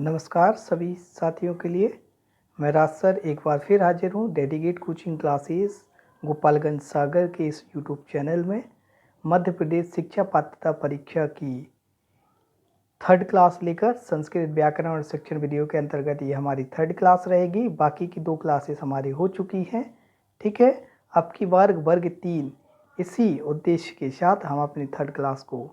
नमस्कार सभी साथियों के लिए। मैं राज सर एक बार फिर हाजिर हूँ डेडिकेट कोचिंग क्लासेस गोपालगंज सागर के इस यूट्यूब चैनल में। मध्य प्रदेश शिक्षा पात्रता परीक्षा की 3rd क्लास लेकर संस्कृत व्याकरण और शिक्षण वीडियो के अंतर्गत ये हमारी 3rd क्लास रहेगी। बाकी की 2 क्लासेस हमारी हो चुकी हैं। ठीक है, अब की बार वर्ग 3 इसी उद्देश्य के साथ हम अपनी 3rd क्लास को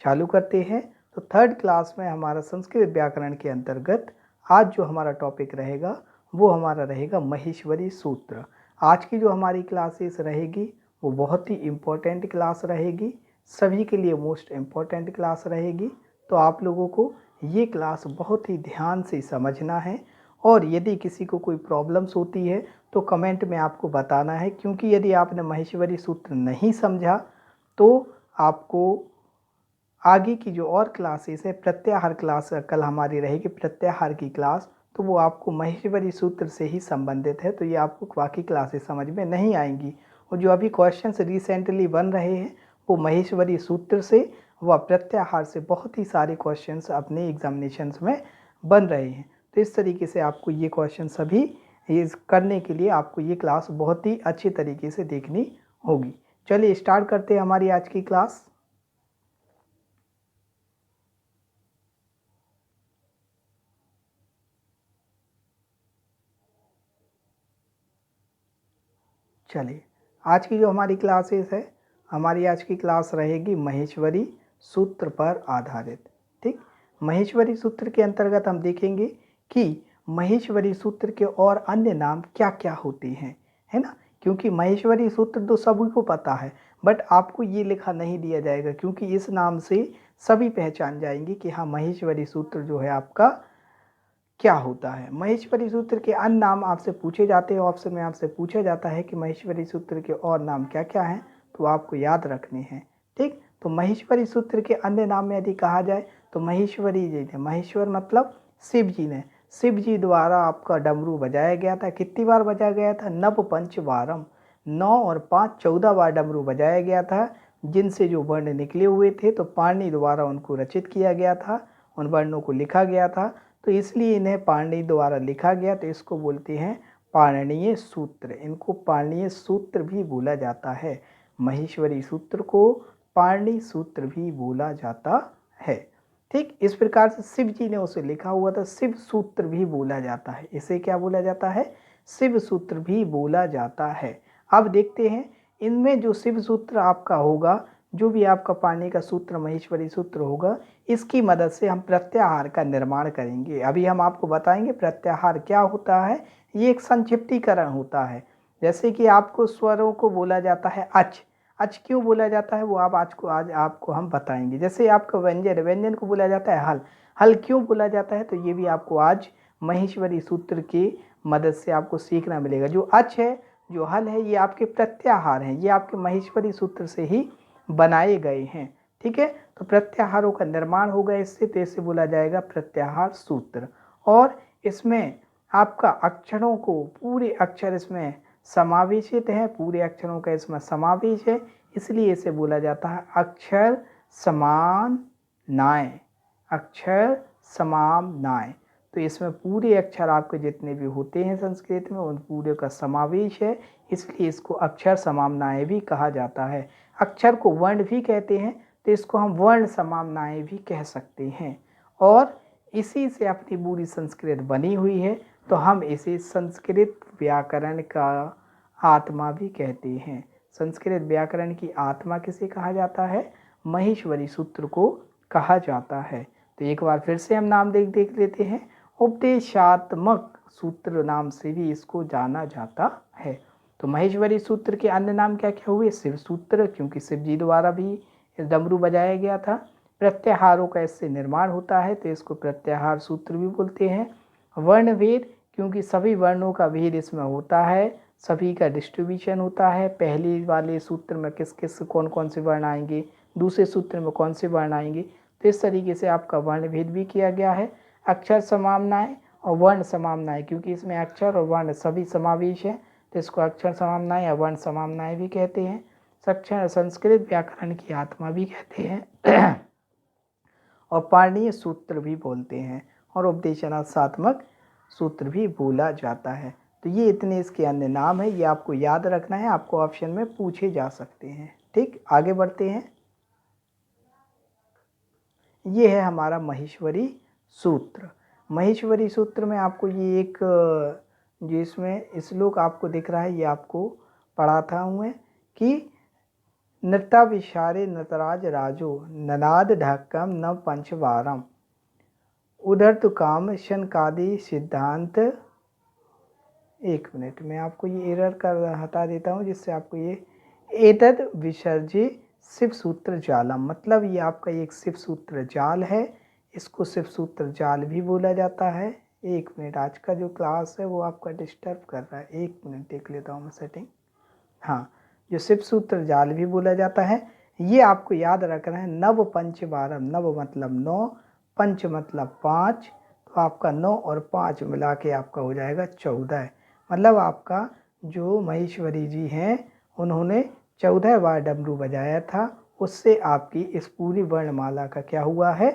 चालू करते हैं। तो 3rd क्लास में हमारा संस्कृत व्याकरण के अंतर्गत आज जो हमारा टॉपिक रहेगा वो हमारा रहेगा महेश्वरी सूत्र। आज की जो हमारी क्लासेस रहेगी वो बहुत ही इम्पोर्टेंट क्लास रहेगी, सभी के लिए मोस्ट इम्पोर्टेंट क्लास रहेगी। तो आप लोगों को ये क्लास बहुत ही ध्यान से समझना है और यदि किसी को कोई प्रॉब्लम्स होती है तो कमेंट में आपको बताना है, क्योंकि यदि आपने महेश्वरी सूत्र नहीं समझा तो आपको आगे की जो और क्लासेस है, प्रत्याहार क्लास कल हमारी रहेगी प्रत्याहार की क्लास, तो वो आपको महेश्वरी सूत्र से ही संबंधित है। तो ये आपको बाकी क्लासेस समझ में नहीं आएंगी। और जो अभी क्वेश्चंस रिसेंटली बन रहे हैं वो महेश्वरी सूत्र से व प्रत्याहार से बहुत ही सारे क्वेश्चंस अपने एग्जामिनेशंस में बन रहे हैं। तो इस तरीके से आपको ये क्वेश्चन सभी करने के लिए आपको ये क्लास बहुत ही अच्छे तरीके से देखनी होगी। चलिए स्टार्ट करते हैं हमारी आज की क्लास। चलिए आज की जो हमारी क्लासेस है, हमारी आज की क्लास रहेगी महेश्वरी सूत्र पर आधारित। ठीक, महेश्वरी सूत्र के अंतर्गत हम देखेंगे कि महेश्वरी सूत्र के और अन्य नाम क्या क्या होते हैं, है ना। क्योंकि महेश्वरी सूत्र तो सभी को पता है, बट आपको ये लिखा नहीं दिया जाएगा, क्योंकि इस नाम से सभी पहचान जाएंगे कि हाँ महेश्वरी सूत्र जो है आपका क्या होता है। महेश्वरी सूत्र के अन्य नाम आपसे पूछे जाते हैं, ऑप्शन में आपसे पूछा जाता है कि महेश्वरी सूत्र के और नाम क्या क्या हैं, तो आपको याद रखने हैं। ठीक, तो महेश्वरी सूत्र के अन्य नाम में यदि कहा जाए तो महेश्वरी जी ने, महेश्वर मतलब शिव जी ने, शिव जी द्वारा आपका डमरू बजाया गया था। कितनी बार बजाया गया था? नव पंचवारम, 9 और 5 14 बार डमरू बजाया गया था, जिनसे जो वर्ण निकले हुए थे तो पाणि द्वारा उनको रचित किया गया था, उन वर्णों को लिखा गया था। तो इसलिए इन्हें पाणिनि द्वारा लिखा गया, तो इसको बोलते हैं पाणिनीय सूत्र। इनको पाणिनीय सूत्र भी बोला जाता है। महेश्वरी सूत्र को पाणिनीय सूत्र भी बोला जाता है। ठीक, इस प्रकार से शिव जी ने उसे लिखा हुआ था, शिव सूत्र भी बोला जाता है। इसे क्या बोला जाता है? शिव सूत्र भी बोला जाता है। अब देखते हैं इनमें जो शिव सूत्र आपका होगा, जो भी आपका पाणिनि का सूत्र महेश्वरी सूत्र होगा, इसकी मदद से हम प्रत्याहार का निर्माण करेंगे। अभी हम आपको बताएंगे प्रत्याहार क्या होता है। ये एक संक्षिप्तीकरण होता है। जैसे कि आपको स्वरों को बोला जाता है अच, अच क्यों बोला जाता है वो आज आपको हम बताएंगे। जैसे आपका व्यंजन, व्यंजन को बोला जाता है हल, हल क्यों बोला जाता है, तो ये भी आपको आज महेश्वरी सूत्र की मदद से आपको सीखना मिलेगा। जो अच है, जो हल है, ये आपके प्रत्याहार हैं, ये आपके महेश्वरी सूत्र से ही बनाए गए हैं। ठीक है, तो प्रत्याहारों का निर्माण होगा इससे, तो इसे बोला जाएगा प्रत्याहार सूत्र। और इसमें आपका अक्षरों को, पूरे अक्षर इसमें समावेशित है, पूरे अक्षरों का इसमें समावेश है, इसलिए इसे बोला जाता है अक्षर समानाय, अक्षर समानाय। तो इसमें पूरे अक्षर आपके जितने भी होते हैं संस्कृत में उन पूरे का समावेश है, इसलिए इसको अक्षर समानाय भी कहा जाता है। अक्षर को वर्ण भी कहते हैं, तो इसको हम वर्ण समानाएं भी कह सकते हैं। और इसी से अपनी पूरी संस्कृत बनी हुई है, तो हम इसे संस्कृत व्याकरण का आत्मा भी कहते हैं। संस्कृत व्याकरण की आत्मा किसे कहा जाता है? महेश्वरी सूत्र को कहा जाता है। तो एक बार फिर से हम नाम देख लेते हैं। उपदेशात्मक सूत्र नाम से भी इसको जाना जाता है। तो महेश्वरी सूत्र के अन्य नाम क्या क्या हुए? शिव सूत्र, क्योंकि शिव जी द्वारा भी डमरू बजाया गया था। प्रत्याहारों का इससे निर्माण होता है, तो इसको प्रत्याहार सूत्र भी बोलते हैं। वर्णभेद, क्योंकि सभी वर्णों का भेद इसमें होता है, सभी का डिस्ट्रीब्यूशन होता है। पहले वाले सूत्र में किस किस कौन कौन से वर्ण आएंगे, दूसरे सूत्र में कौन से वर्ण आएंगे, तो इस तरीके से आपका वर्ण भेद भी किया गया है। अक्षर समामनाएं और वर्ण समामनाएं, क्योंकि इसमें अक्षर और वर्ण सभी समावेश है, तो इसको अक्षर समामनाएं या वर्ण समामनाएं भी कहते हैं। संस्कृत व्याकरण की आत्मा भी कहते हैं और पाणिनीय सूत्र भी बोलते हैं। और उपदेशनात्मक सूत्र भी बोला जाता है। तो ये इतने इसके अन्य नाम हैं, ये आपको याद रखना है, आपको ऑप्शन में पूछे जा सकते हैं। ठीक, आगे बढ़ते हैं। ये है हमारा महेश्वरी सूत्र। महेश्वरी सूत्र में आपको ये एक जो इसमें श्लोक आपको दिख रहा है, ये आपको पढ़ाता हूँ मैं कि नृत्ता विशारे नटराज राजो ननाद ढक्कम न पंचवारम उधर तो काम शनकादि सिद्धांत। एक मिनट में आपको ये एरर कर हटा देता हूँ, जिससे आपको ये एतद विसर्जी शिव सूत्र जालम, मतलब ये आपका एक शिव सूत्र जाल है, इसको शिव सूत्र जाल भी बोला जाता है। एक मिनट, आज का जो क्लास है वो आपका डिस्टर्ब कर रहा है, एक मिनट देख लेता हूँ मैं सेटिंग। हाँ, जो शिव सूत्र जाल भी बोला जाता है, ये आपको याद रखना है। नव पंच बारम, नव मतलब 9, पंच मतलब 5, तो आपका 9 और 5 मिला के आपका हो जाएगा 14। मतलब आपका जो महेश्वरी जी हैं उन्होंने 14 बार डमरू बजाया था, उससे आपकी इस पूरी वर्णमाला का क्या हुआ है,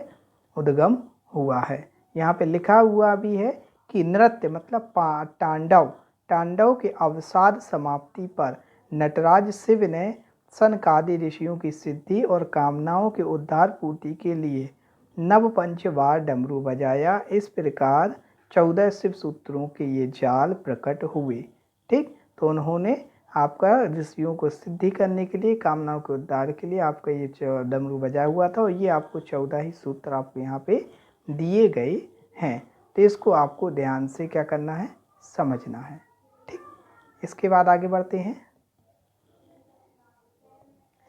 उद्गम हुआ है। यहाँ पे लिखा हुआ भी है कि नृत्य मतलब तांडव, तांडव के अवसाद समाप्ति पर नटराज शिव ने सनकादि ऋषियों की सिद्धि और कामनाओं के उद्धार पूर्ति के लिए नव पंच बार डमरू बजाया। इस प्रकार 14 शिव सूत्रों के ये जाल प्रकट हुए। ठीक, तो उन्होंने आपका ऋषियों को सिद्धि करने के लिए, कामनाओं के उद्धार के लिए आपका ये डमरू बजाया हुआ था, और ये आपको 14 ही सूत्र आपको यहाँ पे दिए गए हैं। तो इसको आपको ध्यान से क्या करना है, समझना है। ठीक, इसके बाद आगे बढ़ते हैं।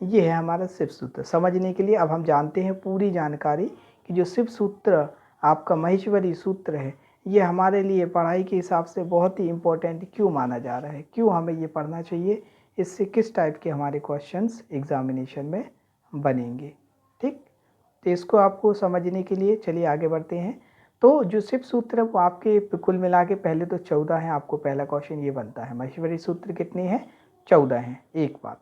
ये है हमारा शिव सूत्र। समझने के लिए अब हम जानते हैं पूरी जानकारी कि जो शिव सूत्र आपका महेश्वरी सूत्र है, ये हमारे लिए पढ़ाई के हिसाब से बहुत ही इम्पोर्टेंट क्यों माना जा रहा है, क्यों हमें ये पढ़ना चाहिए, इससे किस टाइप के हमारे क्वेश्चंस एग्जामिनेशन में बनेंगे। ठीक, तो इसको आपको समझने के लिए चलिए आगे बढ़ते हैं। तो जो शिव सूत्र है वो आपके कुल मिला के पहले तो 14 हैं। आपको पहला क्वेश्चन ये बनता है, महेश्वरी सूत्र कितने हैं, 14 हैं। एक बात,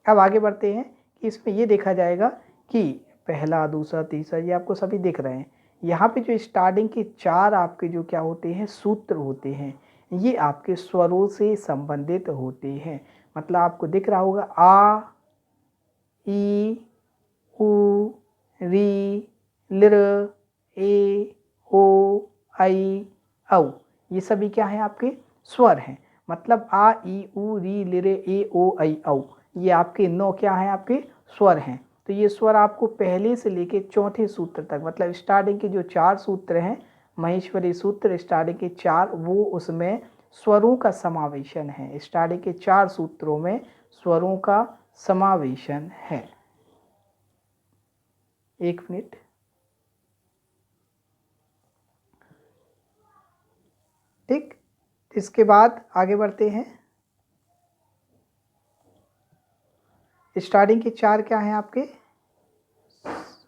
अब आगे बढ़ते हैं कि इसमें ये देखा जाएगा कि पहला, दूसरा, तीसरा, ये आपको सभी दिख रहे हैं। यहाँ पे जो स्टार्टिंग के 4 आपके जो क्या होते हैं, सूत्र होते हैं, ये आपके स्वरों से संबंधित होते हैं। मतलब आपको दिख रहा होगा आ, ई, उ, री, लिर, ए, ओ, आई, औ, ये सभी क्या है, आपके स्वर हैं। मतलब आ, ई, उ, री, लिरे, ए, ओ, आई, औ, ये आपके 9 क्या हैं, आपके स्वर हैं। तो ये स्वर आपको पहले से लेके चौथे सूत्र तक, मतलब स्टार्टिंग के जो 4 सूत्र हैं महेश्वरी सूत्र, स्टार्टिंग के 4, वो उसमें स्वरों का समावेशन है। स्टार्टिंग के 4 सूत्रों में स्वरों का समावेशन है। एक मिनट, ठीक, इसके बाद आगे बढ़ते हैं। स्टार्टिंग के 4 क्या हैं आपके,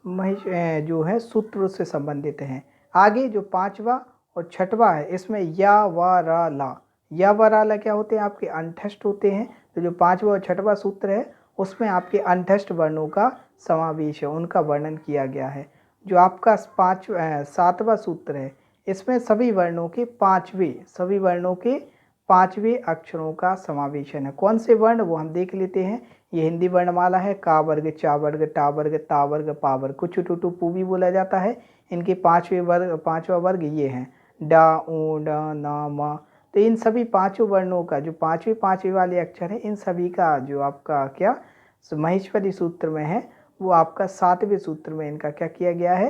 महेश जो है सूत्र से संबंधित हैं। आगे जो 5वां और 6वां है, इसमें या व र ला, या व रा ला क्या होते हैं, आपके अंठस्थ होते हैं। तो जो 5वां और 6वां सूत्र है उसमें आपके अंठस्थ वर्णों का समावेश है, उनका वर्णन किया गया है। जो आपका 7वां सूत्र है, इसमें सभी वर्णों के 5वें अक्षरों का समावेशन है। कौन से वर्ण, वो हम देख लेते हैं। ये हिंदी वर्णमाला है, का वर्ग, चा वर्ग, टा वर्ग, ता वर्ग, पा वर्ग, कुछ टू पू भी बोला जाता है। इनके 5वां वर्ग ये हैं, डा, ऊ, ड, न, म। तो इन सभी 5 वर्णों का जो 5वें वाले अक्षर हैं, इन सभी का जो आपका क्या महेश्वरी सूत्र में है, वो आपका 7वें सूत्र में इनका क्या किया गया है,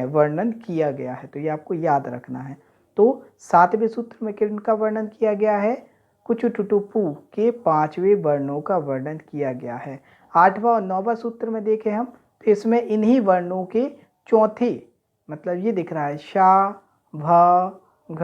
वर्णन किया गया है। तो ये आपको याद रखना है। तो 7वें सूत्र में किनका वर्णन किया गया है, कुछ टुटुपू के 5वें वर्णों का वर्णन किया गया है। 8वां और 9वां सूत्र में देखें हम, तो इसमें इन्हीं वर्णों के चौथे, मतलब ये दिख रहा है शा, भ, घ,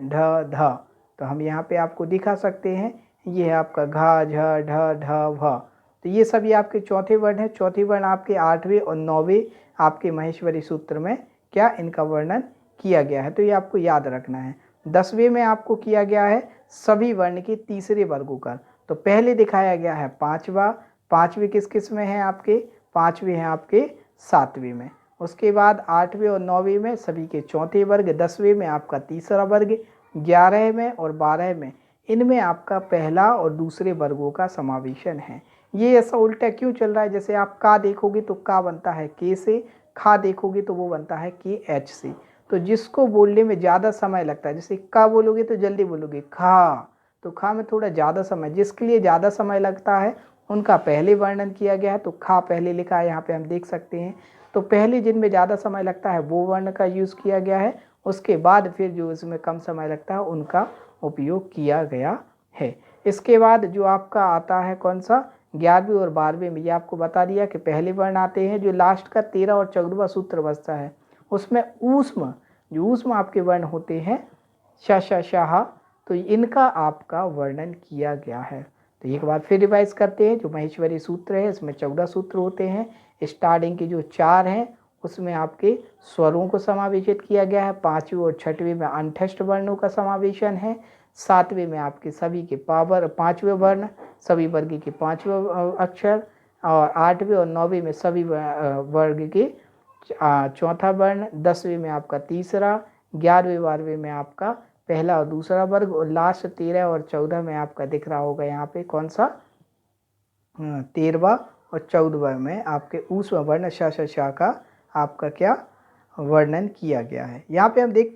ढ, ध। तो हम यहाँ पे आपको दिखा सकते हैं, ये है आपका घा, झ, ढ, ढ, भ। तो ये सभी आपके चौथे वर्ण हैं। चौथे वर्ण आपके 8वें और 9वें आपके महेश्वरी सूत्र में क्या इनका वर्णन किया गया है। तो ये आपको याद रखना है। 10वें में आपको किया गया है सभी वर्ण के तीसरे वर्गों का। तो पहले दिखाया गया है 5वां, 5वें किस किस में है आपके, 5वें हैं आपके 7वें में। उसके बाद 8वें और 9वें में सभी के चौथे वर्ग, 10वें में आपका तीसरा वर्ग, 11 में और 12 में इनमें आपका पहला और दूसरे वर्गों का समावेशन है। ये ऐसा उल्टा क्यों चल रहा है? जैसे आप का देखोगे तो का बनता है के से, खा देखोगे तो वो बनता है के एच से। तो जिसको बोलने में ज़्यादा समय लगता है, जैसे का बोलोगे तो जल्दी बोलोगे खा, तो खा में थोड़ा ज़्यादा समय, जिसके लिए ज़्यादा समय लगता है उनका पहले वर्णन किया गया है। तो खा पहले लिखा है, यहाँ पे हम देख सकते हैं। तो पहले जिनमें ज़्यादा समय लगता है वो वर्ण का यूज़ किया गया है, उसके बाद फिर जो इसमें कम समय लगता है उनका उपयोग किया गया है। इसके बाद जो आपका आता है कौन सा, 11वीं और 12वीं में, ये आपको बता दिया कि पहले वर्ण आते हैं। जो लास्ट का 13 और 14वां सूत्र बचता है उसमें ऊष्म, जो ऊष्म आपके वर्ण होते हैं श श शाह, तो इनका आपका वर्णन किया गया है। तो एक बार फिर रिवाइज करते हैं। जो महेश्वरी सूत्र है इसमें 14 सूत्र होते हैं। स्टार्टिंग के जो 4 हैं उसमें आपके स्वरों को समावेशित किया गया है। 5वीं और 6वीं में अंठस्थ वर्णों का समावेशन है। 7वें में आपके सभी के पावर 5वें वर्ण, सभी वर्ग के 5वें अक्षर, और 8वें और 9वें में सभी वर्ग के चौथा वर्ण, 10वें में आपका तीसरा, 11वें 12वें में आपका पहला और दूसरा वर्ग, और लास्ट 13 और 14 में आपका दिख रहा होगा यहाँ पे कौन सा, 13वां और 14वां में आपके ऊष्म वर्ण श का आपका क्या वर्णन किया गया है। यहाँ पे हम देख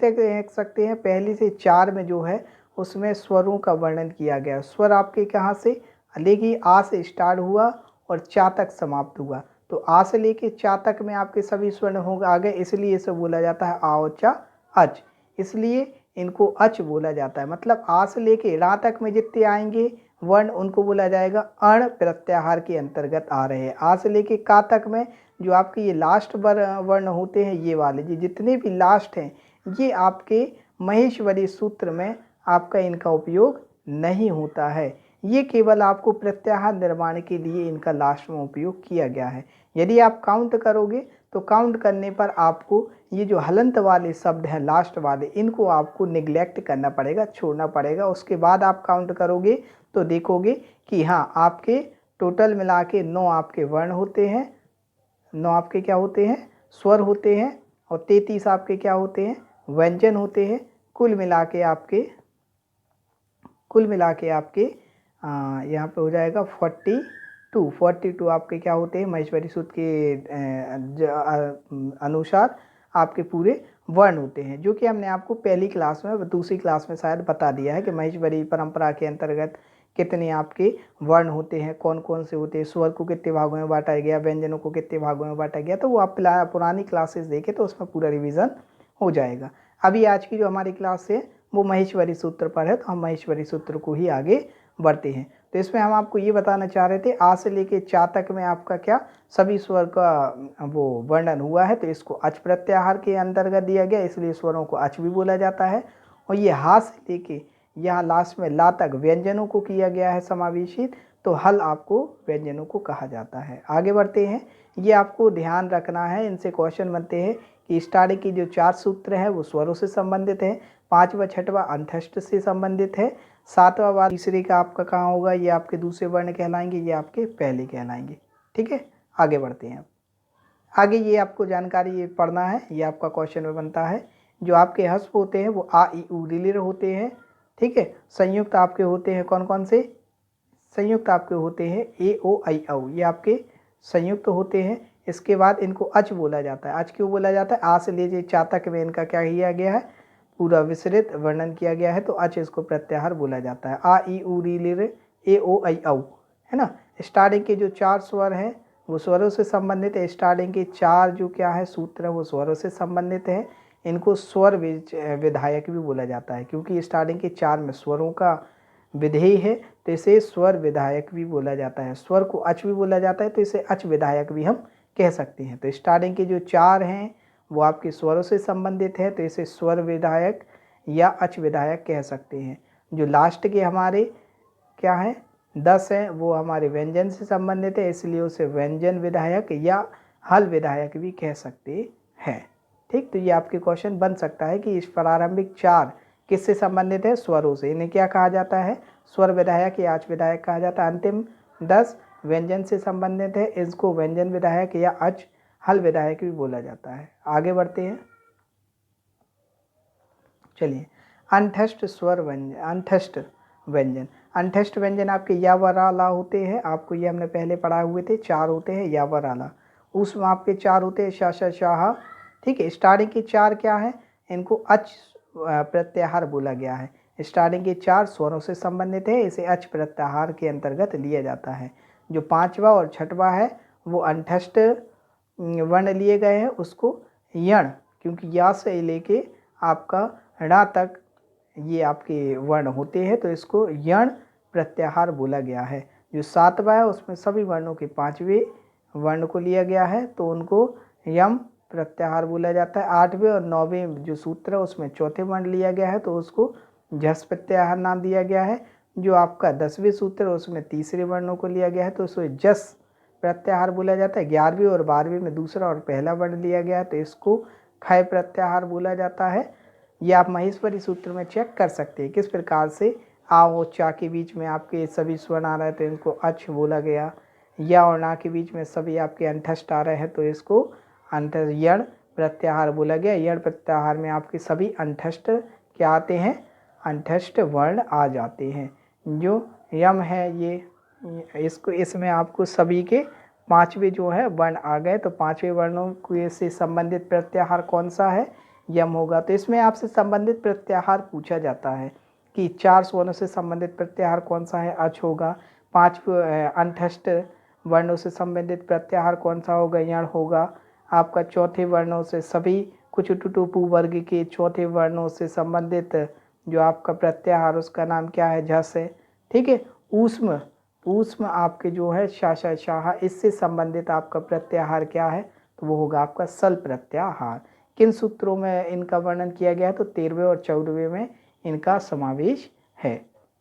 सकते हैं पहली से 4 में जो है उसमें स्वरों का वर्णन किया गया। स्वर आपके कहाँ से, लेकिन आ से स्टार्ट हुआ और चा तक समाप्त हुआ। तो आ से लेके चा तक में आपके सभी स्वर्ण हो आ गए, इसलिए इसे बोला जाता है आ और चा अच, इसलिए इनको अच बोला जाता है। मतलब आ से लेके रा तक में जितने आएंगे वर्ण उनको बोला जाएगा अण प्रत्याहार के अंतर्गत आ रहे हैं। आ से लेके का तक में जो आपके ये लास्ट वर्ण होते हैं, ये वाले जी जितने भी लास्ट हैं, ये आपके महेश्वरी सूत्र में आपका इनका उपयोग नहीं होता है। ये केवल आपको प्रत्याहार निर्माण के लिए इनका लास्ट में उपयोग किया गया है। यदि आप काउंट करोगे तो काउंट करने पर आपको ये जो हलंत वाले शब्द हैं लास्ट वाले, इनको आपको निगलेक्ट करना पड़ेगा, छोड़ना पड़ेगा। उसके बाद आप काउंट करोगे तो देखोगे कि हाँ आपके टोटल मिला के 9 आपके वर्ण होते हैं, 9 आपके क्या होते हैं, स्वर होते हैं, और 33 आपके क्या होते हैं, व्यंजन होते हैं। कुल मिला के आपके यहाँ पे हो जाएगा 42 आपके क्या होते हैं महेश्वरी सूत्र के अनुसार आपके पूरे वर्ण होते हैं, जो कि हमने आपको पहली क्लास में, दूसरी क्लास में शायद बता दिया है कि महेश्वरी परंपरा के अंतर्गत कितने आपके वर्ण होते हैं, कौन कौन से होते हैं, स्वर को कितने भागों में बांटा गया, व्यंजनों को कितने भागों में बांटा गया। तो वो आप पुरानी क्लासेस देखें तो उसमें पूरा रिवीजन हो जाएगा। अभी आज की जो हमारी क्लास है वो महेश्वरी सूत्र पर है, तो हम महेश्वरी सूत्र को ही आगे बढ़ते हैं। तो इसमें हम आपको ये बताना चाह रहे थे आ से लेके चा तक में आपका क्या सभी स्वर का वो वर्णन हुआ है, तो इसको अच प्रत्याहार के अंतर्गत दिया गया, इसलिए स्वरों को अच भी बोला जाता है। और ये हा से लेके यहाँ लास्ट में ला तक व्यंजनों को किया गया है समावेशित, तो हल आपको व्यंजनों को कहा जाता है। आगे बढ़ते हैं। ये आपको ध्यान रखना है, इनसे क्वेश्चन बनते हैं कि स्टार्टिंग की जो 4 सूत्र हैं वो स्वरों से संबंधित है, 5वां 6वां अंतस्थ से संबंधित है, 7वां वाला तीसरे का आपका कहाँ होगा, ये आपके दूसरे वर्ण कहलाएंगे, ये आपके पहले कहलाएंगे। ठीक है, आगे बढ़ते हैं। आगे ये आपको जानकारी ये पढ़ना है, ये आपका क्वेश्चन में बनता है। जो आपके हस्व होते हैं वो आ ई उ ऋ होते हैं। ठीक है, संयुक्त आपके होते हैं कौन कौन से, संयुक्त आपके होते हैं ए ओ आई औ, ये आपके संयुक्त होते हैं। इसके बाद इनको अच बोला जाता है। अच क्यों बोला जाता है, आ से ले चा तक में इनका क्या किया गया है, पूरा विस्तृत वर्णन किया गया है, तो अच इसको प्रत्याहार बोला जाता है। आ ई उ ऋ ए ओ आई औ, है ना। स्टार्टिंग के जो 4 स्वर हैं वो स्वरों से संबंधित है। स्टार्टिंग के 4 जो क्या है सूत्र है वो स्वरों से संबंधित है। इनको स्वर विधायक भी बोला जाता है, क्योंकि स्टार्टिंग के 4 में स्वरों का विधेय है, तो इसे स्वर विधायक भी बोला जाता है। स्वर को अच भी बोला जाता है, तो इसे अच विधायक भी हम कह सकते हैं। तो स्टार्टिंग के जो 4 हैं वो आपके स्वरों से संबंधित है, तो इसे स्वर विधायक या अच विधायक कह सकते हैं। जो लास्ट के हमारे क्या हैं 10 हैं वो हमारे व्यंजन से संबंधित है, इसलिए उसे व्यंजन विधायक या हल विधायक भी कह सकते हैं। ठीक, तो ये आपके क्वेश्चन बन सकता है कि इस प्रारंभिक 4 किससे संबंधित है, स्वरों से, इन्हें क्या कहा जाता है, स्वर विधायक या अच विधायक कहा जाता है। अंतिम 10 व्यंजन से संबंधित है, इसको व्यंजन विधायक या अच हल विधायक भी बोला जाता है। आगे बढ़ते हैं। चलिए, अंठस्थ स्वर व्यंजन, अंठस्थ व्यंजन आपके या व रा ला होते हैं। आपको ये हमने पहले पढ़ाए हुए थे, 4 होते हैं या व रा ला। उसमें आपके 4 होते हैं श श शाह। ठीक है, स्टार्टिंग के 4 क्या है, इनको अच प्रत्याहार बोला गया है। स्टार्टिंग के 4 स्वरों से संबंधित है, इसे अच प्रत्याहार के अंतर्गत लिया जाता है। जो 5वां और 6वां है वो अंठस्थ वर्ण लिए गए हैं, उसको यण, क्योंकि या से लेके आपका णा तक ये आपके वर्ण होते हैं, तो इसको यण प्रत्याहार बोला गया है। जो 7वां है उसमें सभी वर्णों के 5वें वर्ण को लिया गया है, तो उनको यम प्रत्याहार बोला जाता है। 8वें और 9वें जो सूत्र है उसमें चौथे वर्ण लिया गया है, तो उसको झस प्रत्याहार नाम दिया गया है। जो आपका 10वें सूत्र है उसमें तीसरे वर्णों को लिया गया है, तो उसको जस प्रत्याहार बोला जाता है। 11वीं और 12वीं में दूसरा और पहला वर्ण लिया गया है, तो इसको खय प्रत्याहार बोला जाता है। ये आप महेश्वरी सूत्र में चेक कर सकते हैं किस प्रकार से आ और चा के बीच में आपके सभी स्वर आ रहे हैं, तो इनको अच बोला गया। या और ना के बीच में सभी आपके अंठस्थ आ रहे हैं, तो इसको यण प्रत्याहार बोला गया। यण प्रत्याहार में आपके सभी अंठस्थ क्या आते हैं, अंठस्थ वर्ण आ जाते हैं। जो यम है ये इसको, इसमें आपको सभी के 5वें जो है वर्ण आ गए, तो 5वें वर्णों से संबंधित प्रत्याहार कौन सा है, यम होगा। तो इसमें आपसे संबंधित प्रत्याहार पूछा जाता है कि 4 स्वरों से संबंधित प्रत्याहार कौन सा है, अच होगा। 5 अंठस्थ वर्णों से संबंधित प्रत्याहार कौन सा होगा, यण होगा। आपका चौथे वर्णों से सभी कुछ टुटुपु वर्ग के चौथे वर्णों से संबंधित जो आपका प्रत्याहार उसका नाम क्या है, झस है। ठीक है, ऊष्म, ऊष्म आपके जो है शाशा शाह, इससे संबंधित आपका प्रत्याहार क्या है, तो वो होगा आपका सल प्रत्याहार। किन सूत्रों में इनका वर्णन किया गया है, तो 13वें और 14वें में इनका समावेश है।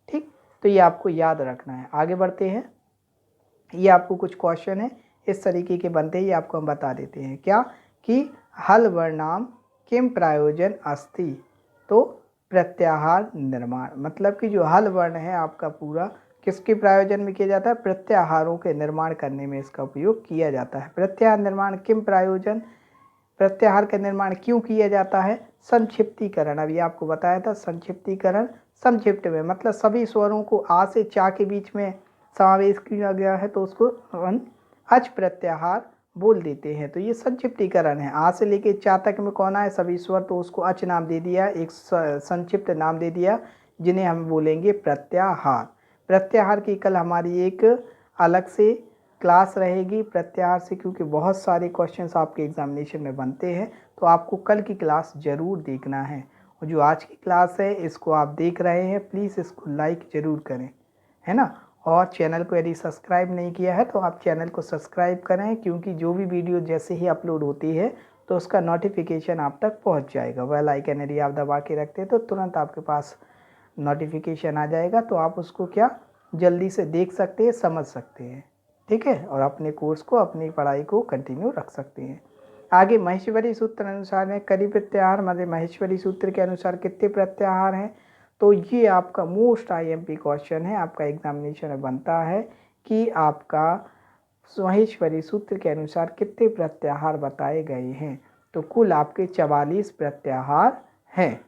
ठीक, तो ये आपको याद रखना है। आगे बढ़ते हैं। ये आपको कुछ क्वेश्चन है इस तरीके के बनते हैं, ये आपको हम बता देते हैं क्या कि हल वर्णाम किम प्रायोजन अस्ति, तो प्रत्याहार निर्माण, मतलब कि जो हल वर्ण है आपका पूरा किसके प्रायोजन में किया जाता है, प्रत्याहारों के निर्माण करने में इसका उपयोग किया जाता है। प्रत्याहार निर्माण किम प्रायोजन, प्रत्याहार का निर्माण क्यों किया जाता है, संक्षिप्तीकरण, अभी आपको बताया था संक्षिप्तीकरण। संक्षिप्त में मतलब सभी स्वरों को आ से चा के बीच में समावेश किया गया है, तो उसको अच प्रत्याहार बोल देते हैं। तो ये संक्षिप्तीकरण है। आ से लेके चा तक में कौन आए, सभी स्वर, तो उसको अच नाम दे दिया, एक संक्षिप्त नाम दे दिया, जिन्हें हम बोलेंगे प्रत्याहार। प्रत्याहार की कल हमारी एक अलग से क्लास रहेगी प्रत्याहार से, क्योंकि बहुत सारे क्वेश्चंस आपके एग्जामिनेशन में बनते हैं, तो आपको कल की क्लास ज़रूर देखना है। और जो आज की क्लास है इसको आप देख रहे हैं, प्लीज़ इसको लाइक ज़रूर करें, है ना। और चैनल को यदि सब्सक्राइब नहीं किया है तो आप चैनल को सब्सक्राइब करें, क्योंकि जो भी वीडियो जैसे ही अपलोड होती है तो उसका नोटिफिकेशन आप तक पहुँच जाएगा। बेल आइकन यदि आप दबा के रखते हैं तो तुरंत आपके पास नोटिफिकेशन आ जाएगा, तो आप उसको क्या जल्दी से देख सकते हैं, समझ सकते हैं। ठीक है, और अपने कोर्स को, अपनी पढ़ाई को कंटिन्यू रख सकते हैं। आगे महेश्वरी सूत्र अनुसार है करी प्रत्याहार, मतलब महेश्वरी सूत्र के अनुसार कितने प्रत्याहार हैं, तो ये आपका मोस्ट IMP क्वेश्चन है, आपका एग्जामिनेशन में बनता है कि आपका महेश्वरी सूत्र के अनुसार कितने प्रत्याहार बताए गए हैं, तो कुल आपके 44 प्रत्याहार हैं।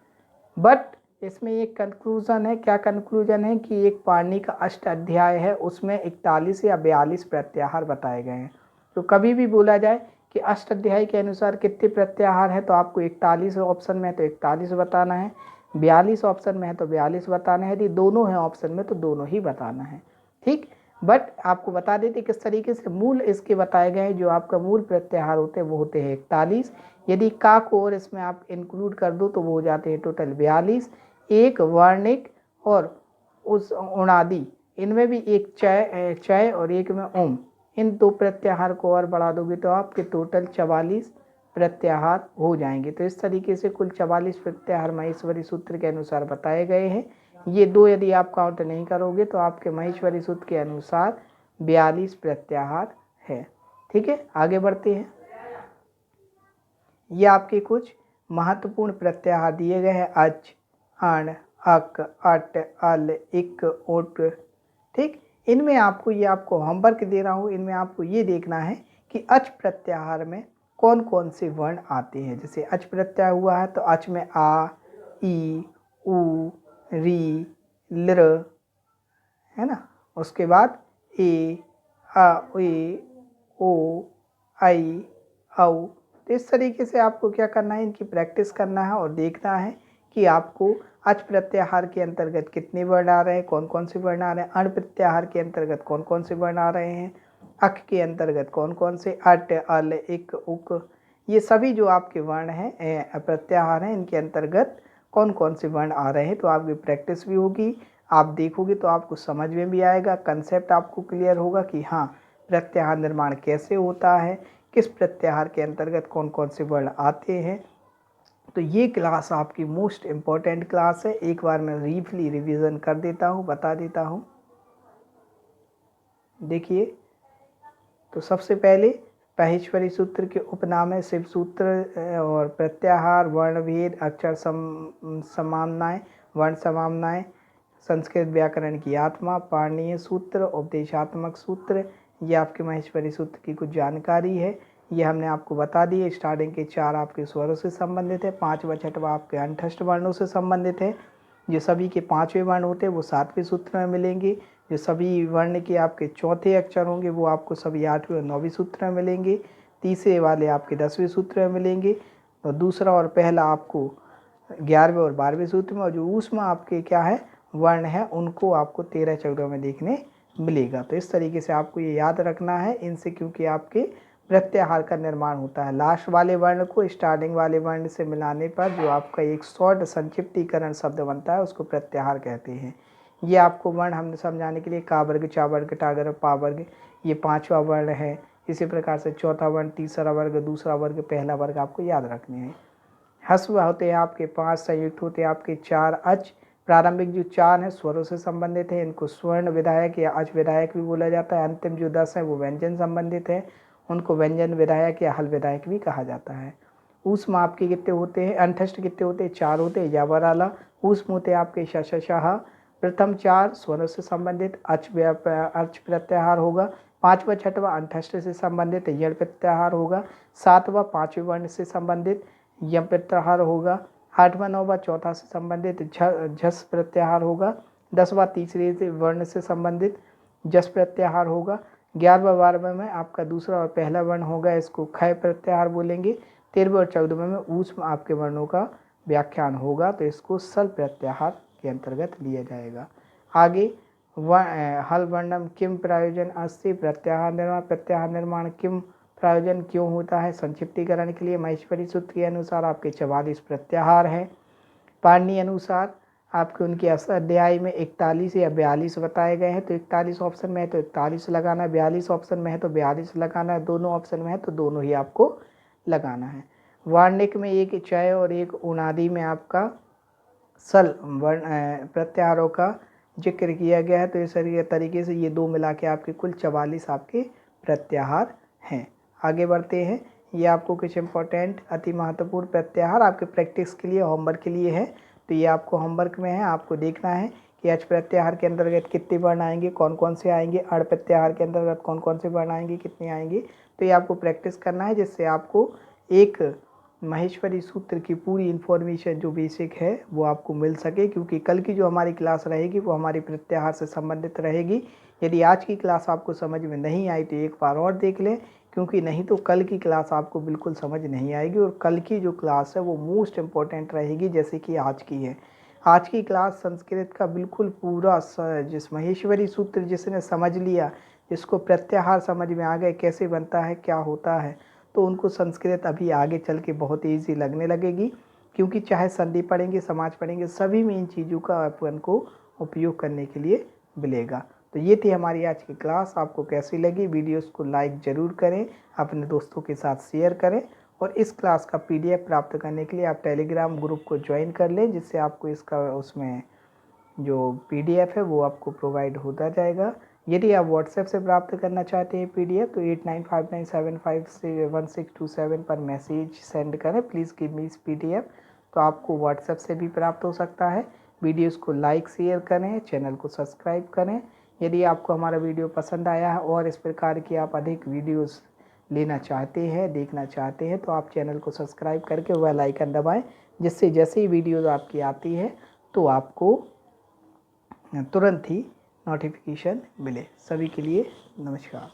बट इसमें एक कंक्लूजन है, क्या कंक्लूजन है कि एक पाणिनि का अष्ट अध्याय है, उसमें 41 या 42 प्रत्याहार बताए गए हैं। तो कभी भी बोला जाए कि अष्ट अध्याय के अनुसार कितने प्रत्याहार है, तो आपको 41 ऑप्शन में है तो 41 बताना है, 42 ऑप्शन में है तो 42 बताना है, यदि दोनों हैं ऑप्शन में तो दोनों ही बताना है। ठीक, बट आपको बता देते किस तरीके से मूल इसके बताए गए हैं। जो आपका मूल प्रत्याहार होते हैं वो होते हैं 41, यदि का को और इसमें आप इंक्लूड कर दो तो वो हो जाते हैं टोटल 42। एक वर्णिक और उस उणादि, इनमें भी एक चय चय और एक में ओम, इन 2 प्रत्याहार को और बढ़ा दोगे तो आपके टोटल 44 प्रत्याहार हो जाएंगे। तो इस तरीके से कुल 44 प्रत्याहार महेश्वरी सूत्र के अनुसार बताए गए हैं। ये 2 यदि आप काउंट नहीं करोगे तो आपके महेश्वरी सूत्र के अनुसार 42 प्रत्याहार है। ठीक है, आगे बढ़ते हैं। ये आपके कुछ महत्वपूर्ण प्रत्याहार दिए गए हैं, अच, अण, अक, अट, अल, इक, उट। ठीक, इनमें आपको ये आपको होमवर्क दे रहा हूँ, इनमें आपको ये देखना है कि अच प्रत्याहार में कौन कौन से वर्ण आते हैं। जैसे अच प्रत्यय हुआ है तो अच में आ, ई, उ, री, लृ, है ना। उसके बाद ए, आ, ए, ओ, आई, औ। तो इस तरीके से आपको क्या करना है, इनकी प्रैक्टिस करना है और देखना है कि आपको अच प्रत्याहार के अंतर्गत कितने वर्ण आ रहे हैं, कौन कौन से वर्ण आ रहे हैं, अण प्रत्याहार के अंतर्गत कौन कौन से वर्ण आ रहे हैं, अक के अंतर्गत कौन कौन से, अट, अल, इक, उक, ये सभी जो आपके वर्ण हैं प्रत्याहार हैं, इनके अंतर्गत कौन कौन से वर्ण आ रहे हैं। तो आपकी प्रैक्टिस भी होगी, आप देखोगे तो आपको समझ में भी आएगा, कंसेप्ट आपको क्लियर होगा कि हाँ प्रत्याहार निर्माण कैसे होता है, किस प्रत्याहार के अंतर्गत कौन कौन से वर्ण आते हैं। तो ये क्लास आपकी मोस्ट इम्पॉर्टेंट क्लास है। एक बार मैं ब्रीफली रिवीजन कर देता हूँ, बता देता हूँ। देखिए, तो सबसे पहले महेश्वरी सूत्र के उपनाम है शिव सूत्र और प्रत्याहार, वर्णभेद, अक्षर समानताएं, वर्ण समानताएं, संस्कृत व्याकरण की आत्मा, पाणिनीय सूत्र, उपदेशात्मक सूत्र, ये आपके महेश्वरी सूत्र की कुछ जानकारी है। ये हमने आपको बता दी है। स्टार्टिंग के 4 आपके स्वरों से संबंधित है, 5वां 6वां आपके अंतस्थ वर्णों से संबंधित है। जो सभी के 5वें वर्ण होते हैं वो 7वें सूत्र में मिलेंगे। जो सभी वर्ण के आपके चौथे अक्षर होंगे वो आपको सभी 8वें और 9वें सूत्र में मिलेंगे। तीसरे वाले आपके 10वें सूत्र में मिलेंगे और दूसरा और पहला आपको 11वें और 12वें सूत्र में, और जो ऊष्म आपके क्या है वर्ण है उनको आपको 13-14 में देखने मिलेगा। तो इस तरीके से आपको ये याद रखना है इनसे, क्योंकि आपके प्रत्याहार का निर्माण होता है। लास्ट वाले वर्ण को स्टार्टिंग वाले वर्ण से मिलाने पर जो आपका एक शॉर्ट संक्षिप्तीकरण शब्द बनता है उसको प्रत्याहार कहते हैं। ये आपको वर्ण हमने समझाने के लिए का वर्ग, चा वर्ग, टा वर्ग, पा वर्ग, ये 5वां वर्ण है। इसी प्रकार से चौथा वर्ण, तीसरा वर्ग, दूसरा वर्ग, पहला वर्ग आपको याद रखने हैं। ह्रस्व होते हैं आपके 5, संयुक्त होते हैं आपके 4। अच प्रारंभिक जो 4 हैं स्वरों से संबंधित है, इनको स्वर्ण विधायक या अच विधायक भी बोला जाता है। अंतिम जो 10 हैं वो व्यंजन संबंधित है, उनको व्यंजन विधायक या हल विधायक भी कहा जाता है। ऊष्म आपके कितने होते हैं, अंतस्थ कितने होते हैं, 4 होते हैं, यावराला। ऊष्म होते हैं आपके शशशाह। प्रथम 4 स्वरों से संबंधित अच प्रत्याहार होगा। 5वां 6वां अंतस्थ से संबंधित यण प्रत्याहार होगा। 7वां 5वें वर्ण से संबंधित यम प्रत्याहार होगा। 8वां 9वां चौथा से संबंधित झस प्रत्याहार होगा। 10वां तीसरे वर्ण से संबंधित जस प्रत्याहार होगा। 11वां 12वां में आपका दूसरा और पहला वर्ण होगा, इसको खय प्रत्याहार बोलेंगे। 13वें और 14वें में ऊष्म आपके वर्णों का व्याख्यान होगा, तो इसको सल प्रत्याहार के अंतर्गत लिया जाएगा। आगे हल वर्णम किम प्रयोजन अस्ति प्रत्याहार निर्माण। प्रत्याहार निर्माण किम प्रयोजन क्यों होता है, संक्षिप्तीकरण के लिए महेश्वरी सूत्र के अनुसार आपके 44 प्रत्याहार हैं। पाणिनी अनुसार आपके उनके अध्याय में 41 या 42 बताए गए हैं। तो 41 ऑप्शन में है तो 41 लगाना है, 42 ऑप्शन में है तो 42 लगाना है, दोनों ऑप्शन में है तो दोनों ही आपको लगाना है। वार्णिक में एक चय और एक उनादि में आपका सल प्रत्याहारों का जिक्र किया गया है। तो इस तरीके से ये दो मिला के आपके कुल 44 आपके प्रत्याहार हैं। आगे बढ़ते हैं। ये आपको कुछ इंपॉर्टेंट अति महत्वपूर्ण प्रत्याहार आपके प्रैक्टिस के लिए, होमवर्क के लिए है। तो ये आपको होमवर्क में है, आपको देखना है कि अच प्रत्याहार के अंतर्गत कितने वर्ण आएंगे, कौन कौन से आएंगे, अण प्रत्याहार के अंतर्गत कौन कौन से वर्ण आएंगे, कितने आएंगे। तो ये आपको प्रैक्टिस करना है, जिससे आपको एक महेश्वरी सूत्र की पूरी इन्फॉर्मेशन जो बेसिक है वो आपको मिल सके। क्योंकि कल की जो हमारी क्लास रहेगी वो हमारी प्रत्याहार से संबंधित रहेगी। यदि आज की क्लास आपको समझ में नहीं आई तो एक बार और देख लें, क्योंकि नहीं तो कल की क्लास आपको बिल्कुल समझ नहीं आएगी। और कल की जो क्लास है वो मोस्ट इम्पॉर्टेंट रहेगी, जैसे कि आज की है। आज की क्लास संस्कृत का बिल्कुल पूरा जिस महेश्वरी सूत्र जिसने समझ लिया, जिसको प्रत्याहार समझ में आ गए कैसे बनता है, क्या होता है, तो उनको संस्कृत अभी आगे चल के बहुत ईजी लगने लगेगी। क्योंकि चाहे संधि पढ़ेंगे, समाज पढ़ेंगे, सभी में इन चीज़ों का अपन को उपयोग करने के लिए मिलेगा। तो ये थी हमारी आज की क्लास। आपको कैसी लगी, वीडियोस को लाइक ज़रूर करें, अपने दोस्तों के साथ शेयर करें, और इस क्लास का PDF प्राप्त करने के लिए आप टेलीग्राम ग्रुप को ज्वाइन कर लें, जिससे आपको इसका उसमें जो PDF है वो आपको प्रोवाइड होता जाएगा। यदि आप व्हाट्सएप से प्राप्त करना चाहते हैं PDF, तो 8959751627 पर मैसेज सेंड करें, प्लीज़ गिव मी PDF। तो आपको व्हाट्सएप से भी प्राप्त हो सकता है। वीडियोस को लाइक शेयर करें, चैनल को सब्सक्राइब करें। यदि आपको हमारा वीडियो पसंद आया है और इस प्रकार की आप अधिक वीडियोस लेना चाहते हैं, देखना चाहते हैं, तो आप चैनल को सब्सक्राइब करके बेल आइकन दबाएं, जिससे जैसे ही वीडियोज़ आपकी आती है तो आपको तुरंत ही नोटिफिकेशन मिले। सभी के लिए नमस्कार।